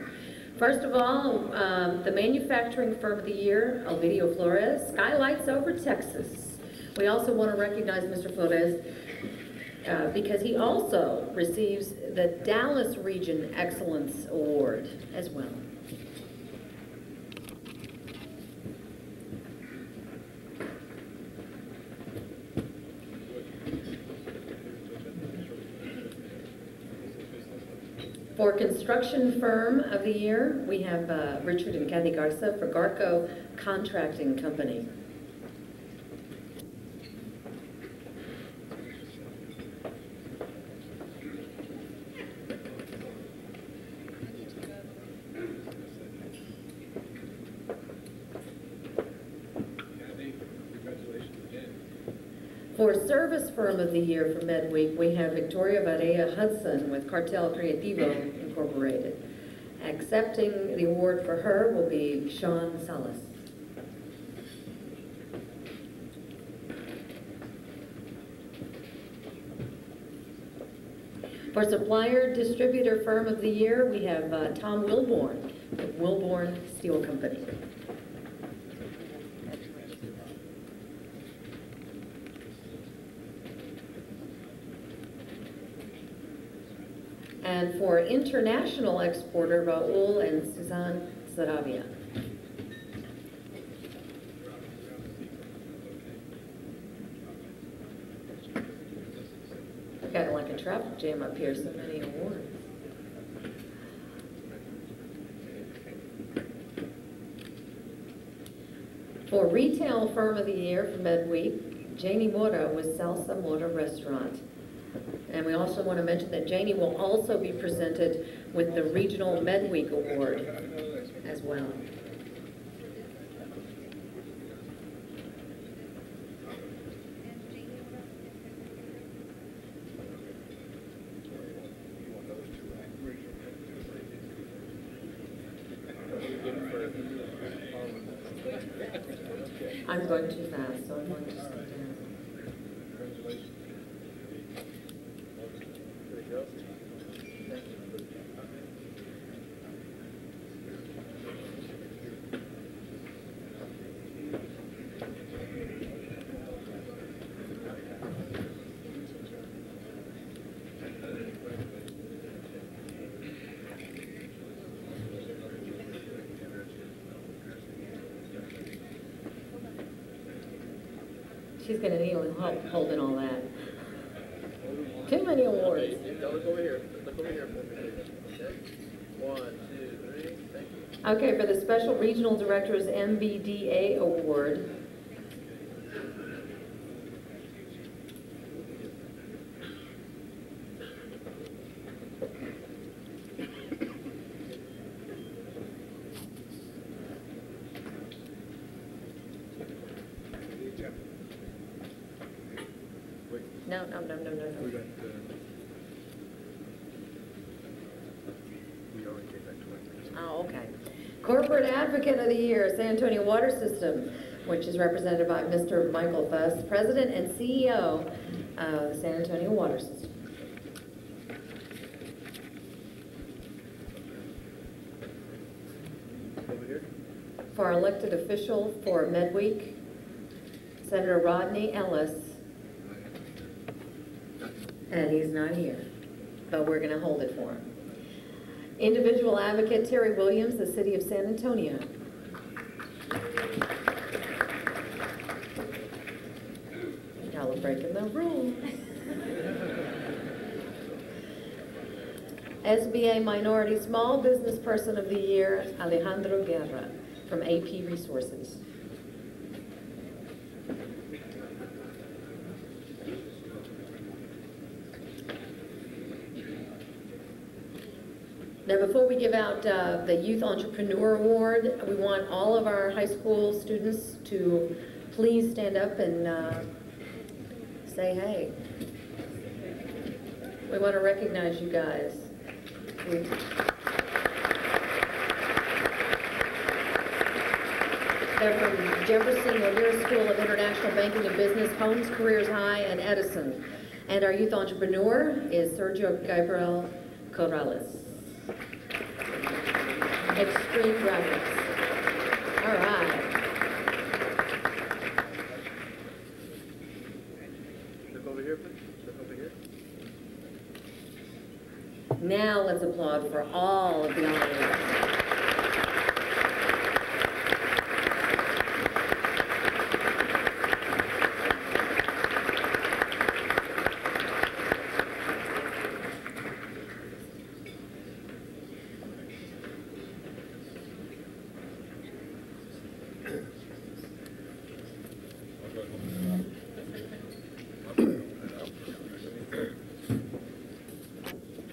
First of all, the Manufacturing Firm of the Year, Ovidio Flores, Skylights Over Texas. We also want to recognize Mr. Flores because he also receives the Dallas Region Excellence Award as well. For Construction Firm of the Year, we have Richard and Kathy Garza for Garco Contracting Company. For Service Firm of the Year for Medweek, we have Victoria Varea Hudson with Cartel Creativo Incorporated. Accepting the award for her will be Sean Salas. For Supplier Distributor Firm of the Year, we have Tom Wilborn with Wilborn Steel Company. And for International Exporter, Raul and Suzanne Sarabia. Kind of like a traffic jam up here, so many awards. For Retail Firm of the Year for Medweek, Janie Mora with Salsa Mora Restaurant. And we also want to mention that Janie will also be presented with the Regional Medweek Award as well. I'm going too fast, so I'm going to slow down. She's going to need help holding all that. Too many awards. Look over here. Look over here. Okay. 1, 2, 3. Thank you. Okay, for the Special Regional Director's MBDA Award, No. We got, we already gave that to him. Oh, okay. Corporate Advocate of the Year, San Antonio Water System, which is represented by Mr. Michael Fuss, President and CEO of the San Antonio Water System. Over here. For our elected official for Midweek, Senator Rodney Ellis. And he's not here, but we're going to hold it for him. Individual Advocate Terry Williams, the City of San Antonio. Y'all are breaking the rules. SBA Minority Small Business Person of the Year, Alejandro Guerra, from AP Resources. Now, before we give out the Youth Entrepreneur Award, we want all of our high school students to please stand up and say hey. We want to recognize you guys. They're from Jefferson O'Leary School of International Banking and Business, Holmes Careers High, and Edison. And our youth entrepreneur is Sergio Gabriel Corrales. Extreme Graphics. All right. Look over here, please. Look over here. Now let's applaud for all of the honorees.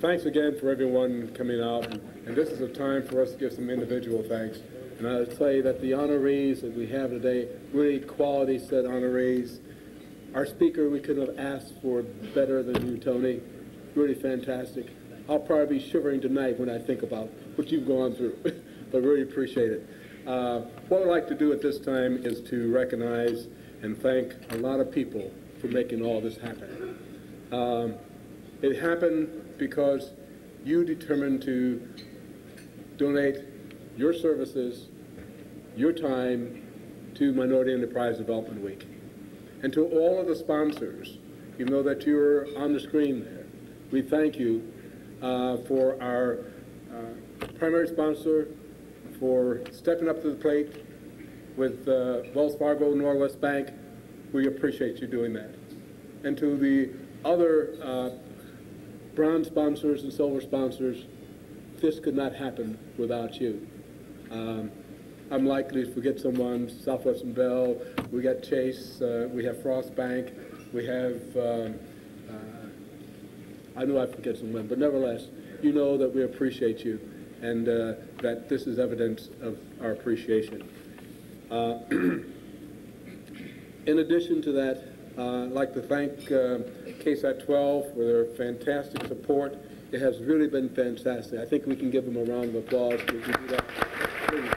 Thanks again for everyone coming out, and this is a time for us to give some individual thanks. And I would say that the honorees that we have today, really quality set honorees. Our speaker, we couldn't have asked for better than you, Tony. Really fantastic. I'll probably be shivering tonight when I think about what you've gone through, but really appreciate it. What I'd like to do at this time is to recognize and thank a lot of people for making all this happen. It happened because you determined to donate your services, your time to Minority Enterprise Development Week. And to all of the sponsors, even though that you're on the screen there, we thank you for our primary sponsor for stepping up to the plate with Wells Fargo Northwest Bank. We appreciate you doing that. And to the other bronze sponsors and silver sponsors, this could not happen without you. I'm likely to forget someone, Southwestern Bell, we got Chase, we have Frost Bank, we have, I know I forget someone, but nevertheless, you know that we appreciate you and that this is evidence of our appreciation. In addition to that, I'd like to thank KSAT 12 for their fantastic support. It has really been fantastic. I think we can give them a round of applause. We can do that. Please.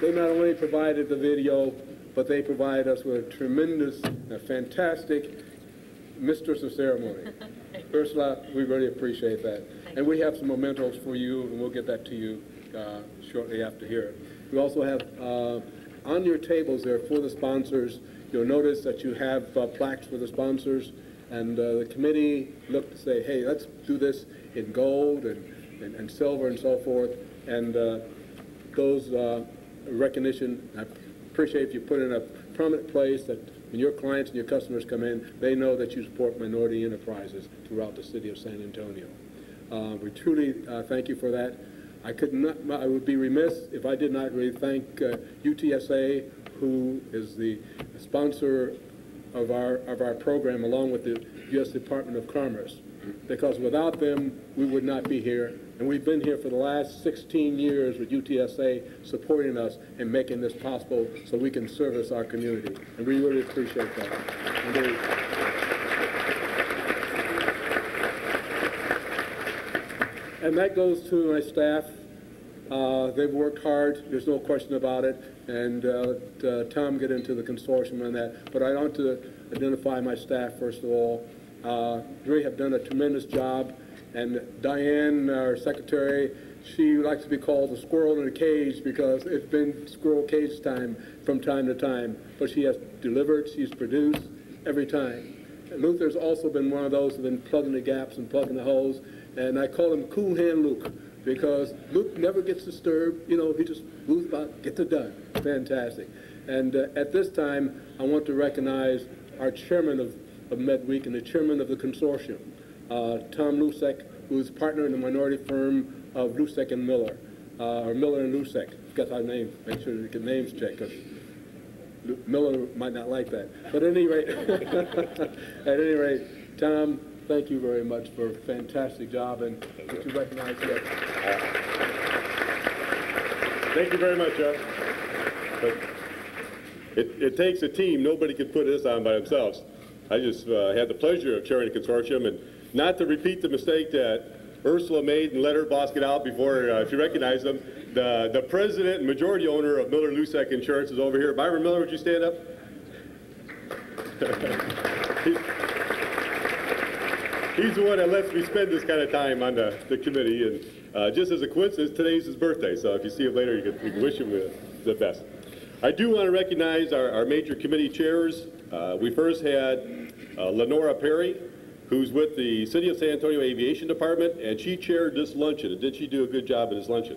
They not only provided the video, but they provided us with a tremendous, fantastic mistress of ceremony. Ursula, we really appreciate that. And we have some mementos for you, and we'll get that to you shortly after here. We also have on your tables there for the sponsors, you'll notice that you have plaques for the sponsors, and the committee looked to say, hey, let's do this in gold and silver and so forth, and those recognition, I appreciate if you put in a prominent place that when your clients and your customers come in, they know that you support minority enterprises throughout the city of San Antonio. We truly thank you for that. I would be remiss if I did not really thank UTSA, who is the sponsor of our program, along with the U.S. Department of Commerce. because without them, we would not be here. And we've been here for the last 16 years with UTSA supporting us and making this possible so we can service our community. And we really appreciate that. Indeed. And that goes to my staff. They've worked hard, there's no question about it, and Tom get into the consortium on that. But I want to identify my staff first of all. They have done a tremendous job, and Diane, our secretary, she likes to be called the squirrel in a cage because it's been squirrel cage time from time to time. But she has delivered, she's produced every time. And Luther's also been one of those who've been plugging the gaps and plugging the holes, and I call him Cool Hand Luke, because Luke never gets disturbed. You know, he just moves about, gets it done. Fantastic. And at this time, I want to recognize our chairman of MedWeek and the chairman of the consortium, Tom Lusek, who's partner in the minority firm of Lusek and Miller, or Miller and Lusek. Got our name. Make sure to get names checked, because Miller might not like that. But at any rate, Tom, thank you very much for a fantastic job, and would you recognize that? Thank you very much, Joe. It takes a team. Nobody can put this on by themselves. I just had the pleasure of chairing the consortium, and not to repeat the mistake that Ursula made and let her boss get out before she recognized them. The president and majority owner of Miller Lusek Insurance is over here. Byron Miller, would you stand up? He's the one that lets me spend this kind of time on the committee, and just as a coincidence, today's his birthday, so if you see him later, you can wish him the best. I do want to recognize our major committee chairs. We first had Lenora Perry, who's with the City of San Antonio Aviation Department, and she chaired this luncheon, and did she do a good job at this luncheon?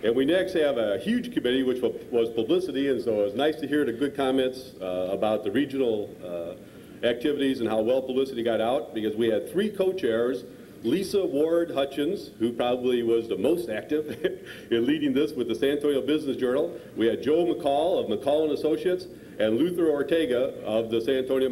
And we next have a huge committee, which was publicity, and so it was nice to hear the good comments about the regional activities and how well publicity got out, because we had 3 co-chairs, Lisa Ward Hutchins, who probably was the most active in leading this with the San Antonio Business Journal. We had Joe McCall of McCall & Associates, and Luther Ortega of the San Antonio